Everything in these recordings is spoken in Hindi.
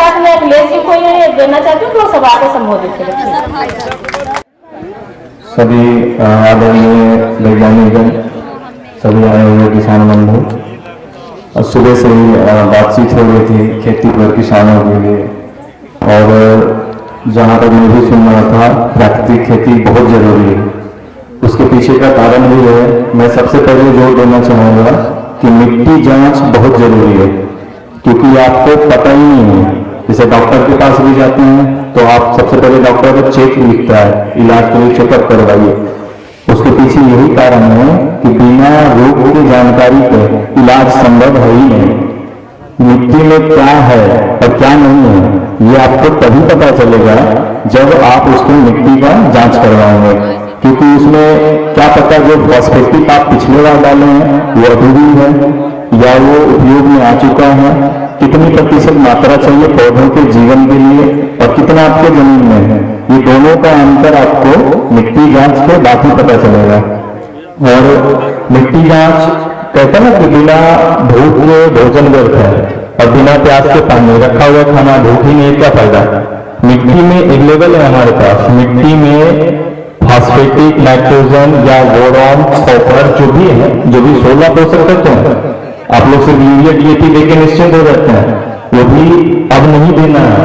साथ में अखिलेश जी कोई देना चाहते हो तो सभा को संबोधित करें। सभी आदरणीय वैज्ञानिकगण, सभी आए हुए किसान बंधु, और सुबह से ही बातचीत हो रही थी खेती पर किसानों के लिए, और जहाँ तक मैं भी सुन रहा था प्राकृतिक खेती बहुत जरूरी है। उसके पीछे का कारण भी है, मैं सबसे पहले जोर देना चाहूँगा कि मिट्टी जांच बहुत जरूरी है, क्योंकि आपको पता ही नहीं है। जैसे डॉक्टर के पास भी जाते हैं तो आप सबसे पहले डॉक्टर को चेक लिखता है, इलाज के लिए चेकअप करवाइए। उसके पीछे यही कारण है कि बिना रोग की जानकारी के इलाज संभव है ही नहीं। मिट्टी में क्या है और क्या नहीं है ये आपको तभी पता चलेगा जब आप उसकी मिट्टी का जांच करवाएंगे, क्योंकि उसमें क्या पता जो फॉस्फेटिक आप पिछले बार डाले हैं वो अभी भी है या वो उपयोग में आ चुका है, कितनी प्रतिशत मात्रा चाहिए पौधों के जीवन के लिए और कितना आपके जमीन में है, ये दोनों का अंतर आपको मिट्टी जांच के बाद ही पता चलेगा। और मिट्टी जांच कहते हैं ना कि बिना भूख के भोजन व्यर्थ है और बिना प्यास के पानी, रखा हुआ खाना भूख ही नहीं, क्या फायदा। मिट्टी में एक लेवल है हमारे पास, मिट्टी में फॉस्फेटिक, नाइट्रोजन या बोरॉन, कॉपर जो भी है, जो भी 16 पोषक तत्व हैं, आप लोग सिर्फ यूरिया डीएपी देके निश्चिंत हो जाते हैं, वो भी अब नहीं देना है।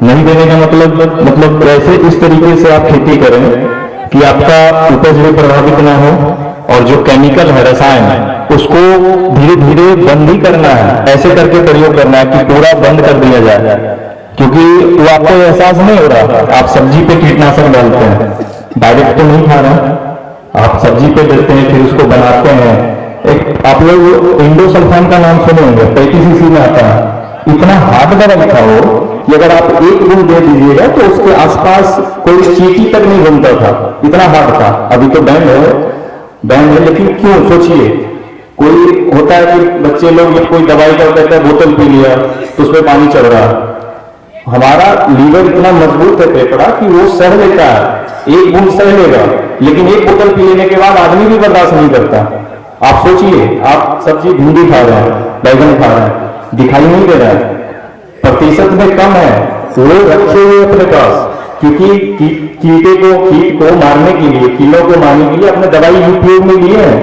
नहीं देने का मतलब कैसे इस तरीके से आप खेती करें कि आपका उपज भी प्रभावित ना हो, और जो केमिकल है, रसायन, उसको धीरे धीरे बंद ही करना है। ऐसे करके प्रयोग करना है कि पूरा बंद कर दिया जाए, क्योंकि वो आपको एहसास नहीं हो रहा। आप सब्जी पे कीटनाशक डालते हैं, डायरेक्ट तो नहीं खा रहे, आप सब्जी पे देते हैं, फिर उसको बनाते हैं। एक आप लोग इंडोसल्फान का नाम सुने होंगे, 35cc में आता है। इतना हार्ड दवा लिखा हो कि अगर आप एक बूंद दे दीजिएगा तो उसके आसपास कोई चींटी तक नहीं घूमता था, इतना हार्ड था। अभी तो बैंड है, लेकिन क्यों सोचिए, कोई होता है कि बच्चे लोग कोई दवाई का कहता है बोतल पी लिया तो उसमें पानी चढ़ रहा। हमारा लीवर इतना मजबूत है फेफड़ा कि वो सह लेता है, एक बूंद सह लेगा, लेकिन एक बोतल पी लेने के बाद आदमी भी बर्दाश्त नहीं करता। आप सोचिए, आप सब्जी भिंडी खा रहे हैं, बैगन खा रहे हैं, दिखाई नहीं दे रहा है, प्रतिशत में कम है, वो रखे हुए अपने पास, क्योंकि कीट को मारने के लिए, कीड़ों को मारने के लिए अपने दवाई उपयोग में लिए हैं।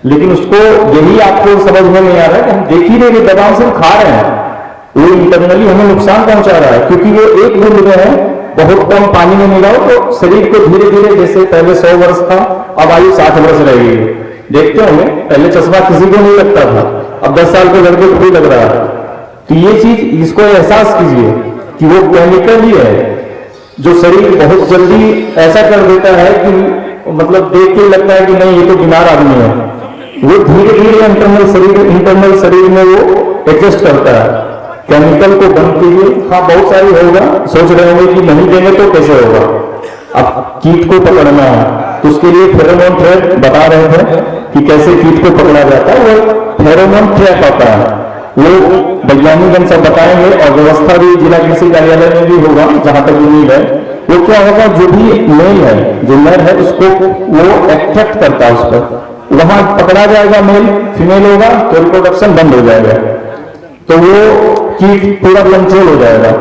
लेकिन उसको यही आपको समझ में नहीं आ रहा है कि हम देख ही रहे दवाओं से खा रहे हैं, वो इंटरनली हमें नुकसान पहुंचा रहा है, क्योंकि वो एक बूंद में है, बहुत कम पानी में मिलाओ तो शरीर को धीरे धीरे, जैसे पहले 100 वर्ष था, अब आयु 60 वर्ष रहेगी। देखते होंगे पहले चश्मा किसी को नहीं लगता था, अब 10 साल के लड़के को भी लग रहा है। तो ये चीज, इसको एहसास कीजिए कि वो केमिकल ही है जो शरीर बहुत जल्दी ऐसा कर देता है कि मतलब देख के लगता है कि नहीं ये तो बीमार आदमी है। वो धीरे धीरे इंटरनल शरीर में वो एडजस्ट करता है। केमिकल को बंद कीजिए। हाँ, बहुत सारी होगा, सोच रहे होंगे कि नहीं देंगे तो कैसे होगा। अब कीट को पकड़ना है तो उसके लिए फेरोमोन ट्रैप बता रहे थे कि कैसे कीट को पकड़ा जाता है। वो फेरोमोन ट्रैप आता है, वो वैज्ञानिक सब बताएंगे, और व्यवस्था भी जिला कृषि कार्यालय में भी होगा जहां तक उम्मीद है। वो क्या होगा, जो भी मेल है, जो नर है, उसको वो अट्रैक्ट करता है, उस पर वहां पकड़ा जाएगा, मेल फीमेल होगा तो रिप्रोडक्शन बंद हो जाएगा, तो वो कीट पूरा कंट्रोल हो जाएगा।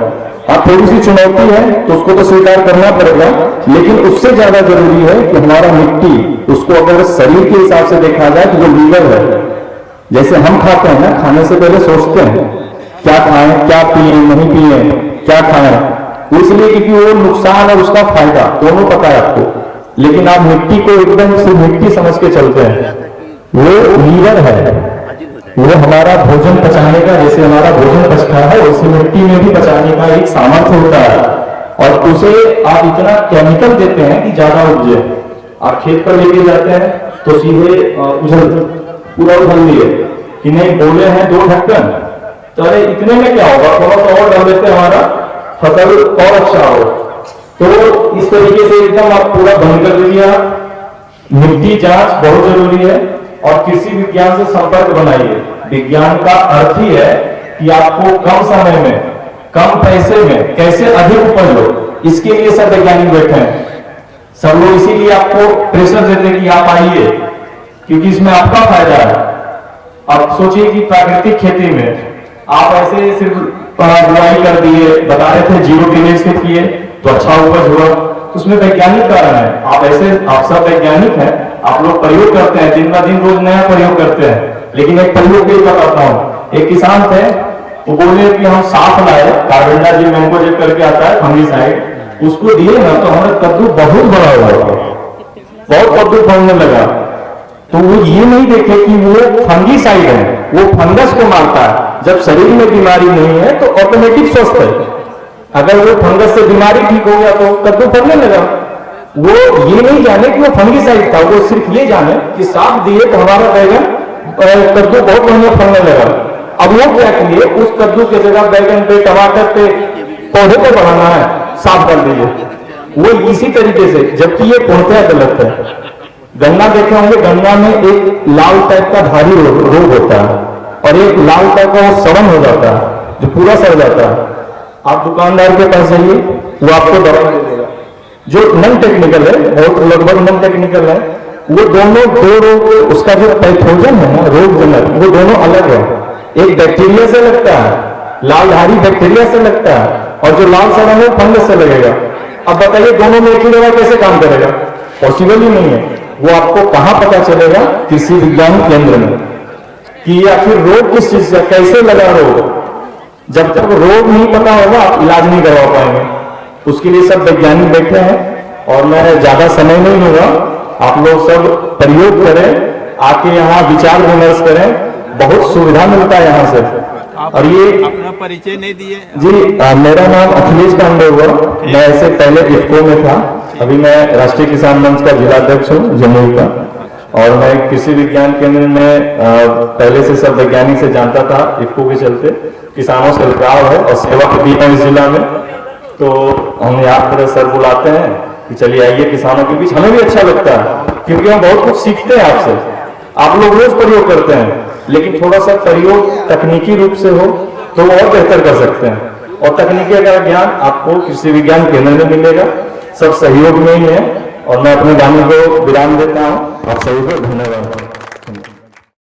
अब थोड़ी सी चुनौती है तो उसको तो स्वीकार करना पड़ेगा, लेकिन उससे ज्यादा जरूरी है कि हमारा मिट्टी, उसको अगर शरीर के हिसाब से देखा जाए तो वो लीवर है। जैसे हम खाते हैं ना, खाने से पहले सोचते हैं क्या खाएं, क्या पिए, नहीं पिए, क्या खाएं, इसलिए क्योंकि वो नुकसान और उसका फायदा दोनों पता है आपको। लेकिन आप मिट्टी को एकदम से मिट्टी समझ के चलते हैं, वो लीवर है, वो हमारा भोजन पचाने का, जैसे हमारा भोजन पचता है वैसे मिट्टी में भी पचाने का एक सामर्थ्य होता है। और उसे आप इतना केमिकल देते हैं कि ज्यादा उपजे। आप खेत पर लेके जाते हैं तो सीधे पूरा उछल लिए कि नहीं, बोले हैं 2 ढक्कन, तो अरे इतने में क्या होगा, थोड़ा सा और डाल देते, हमारा फसल और अच्छा हो। तो इस तरीके से एकदम आप पूरा बंद कर दीजिए। मिट्टी जांच बहुत जरूरी है और कृषि विज्ञान से संपर्क बनाइए। विज्ञान का अर्थ ही है कि आपको कम समय में, कम पैसे में कैसे अधिक उपज हो, इसके लिए सब वैज्ञानिक बैठे हैं। सब लोग इसीलिए आपको प्रेशर देते हैं कि आप आइए, क्योंकि इसमें आपका फायदा है। अब सोचिए कि प्राकृतिक खेती में आप ऐसे सिर्फ बुआई कर दिए, बता रहे थे जीरो टिलेज से किए तो अच्छा उपज हुआ। उसमें वैज्ञानिक कारण है। आप सब वैज्ञानिक हैं, आप लोग प्रयोग करते हैं, दिन ब दिन रोज नया प्रयोग करते हैं। लेकिन एक प्रयोग भी बताता हूँ। एक किसान थे, वो बोले कि हम साफ लाए कार्बेंडाजिम मैंकोजेब करके आता है फंगिसाइड, उसको दिए ना तो हमारा कद्दू बहुत बड़ा हुआ, बहुत कद्दू फलने लगा। तो वो ये नहीं देखे कि वो फंगिसाइड है, वो फंगस को मारता है। जब शरीर में बीमारी नहीं है तो ऑटोमेटिक स्वस्थ है। अगर वो फंगस से बीमारी ठीक हो गया तो कद्दू फलने लगा। वो ये नहीं जाने कि वो फंगिसाइड था, वो सिर्फ ये जाने कि साफ दिए तो हमारा बैगन कद्दू बहुत बढ़िया फलने लगा। अब वो क्या किए, उस कद्दू के जगह बैगन पे, टमाटर पे, पौधे पे बढ़ाना है, साफ कर दीजिए। वो इसी तरीके से, जबकि ये पूर्णतः गलत है। गन्ना देखे होंगे, गन्ना में एक लाल टाइप का भारी रोग होता है और एक लाल टाइप का वो सड़न हो जाता है जो पूरा सड़ जाता है। आप दुकानदार के पास जाइए, वो आपको दवा दे देगा जो नॉन टेक्निकल है, बहुत लगभग नॉन टेक्निकल है। वो दोनों दो रोग, उसका जो पैथोजन है ना, रोगजनक, वो दोनों अलग है। एक बैक्टीरिया से लगता है, लालधारी बैक्टीरिया से लगता है, और जो लाल सड़न है फंगस से लगेगा। अब बताइए दोनों में एक ही दवा कैसे काम करेगा? पॉसिबल ही नहीं है। वो आपको कहां पता चलेगा? कृषि विज्ञान केंद्र में, कि आखिर रोग किस चीज से, कैसे लगा रोग। जब तक रोग नहीं पता होगा आप इलाज नहीं करवा पाएंगे। उसके लिए सब वैज्ञानिक बैठे हैं और मैं ज्यादा समय नहीं लूंगा। आप लोग सब प्रयोग करें, आके यहाँ विचार विमर्श करें, बहुत सुविधा मिलता है यहाँ से। और ये अपना परिचय नहीं दिए जी, मेरा नाम अखिलेश पांडे हुआ। मैं ऐसे पहले इफ्को में था, अभी मैं राष्ट्रीय किसान मंच का जिलाध्यक्ष हूँ जमुई का। और मैं कृषि विज्ञान केंद्र में पहले से सब वैज्ञानिक से जानता था। इफ्को के चलते किसानों से लगाव है और सेवा भी है इस जिला में। तो हम यहाँ पर सर बुलाते हैं कि चलिए आइए किसानों के बीच। हमें भी अच्छा लगता है क्योंकि हम बहुत कुछ सीखते हैं आपसे। आप लोग रोज प्रयोग करते हैं, लेकिन थोड़ा सा प्रयोग तकनीकी रूप से हो तो और बेहतर कर सकते हैं। और तकनीकी का ज्ञान आपको कृषि विज्ञान केंद्र में मिलेगा, सब सहयोग में ही है। और मैं अपने वाणी को विराम देता हूँ। आप सभी को धन्यवाद।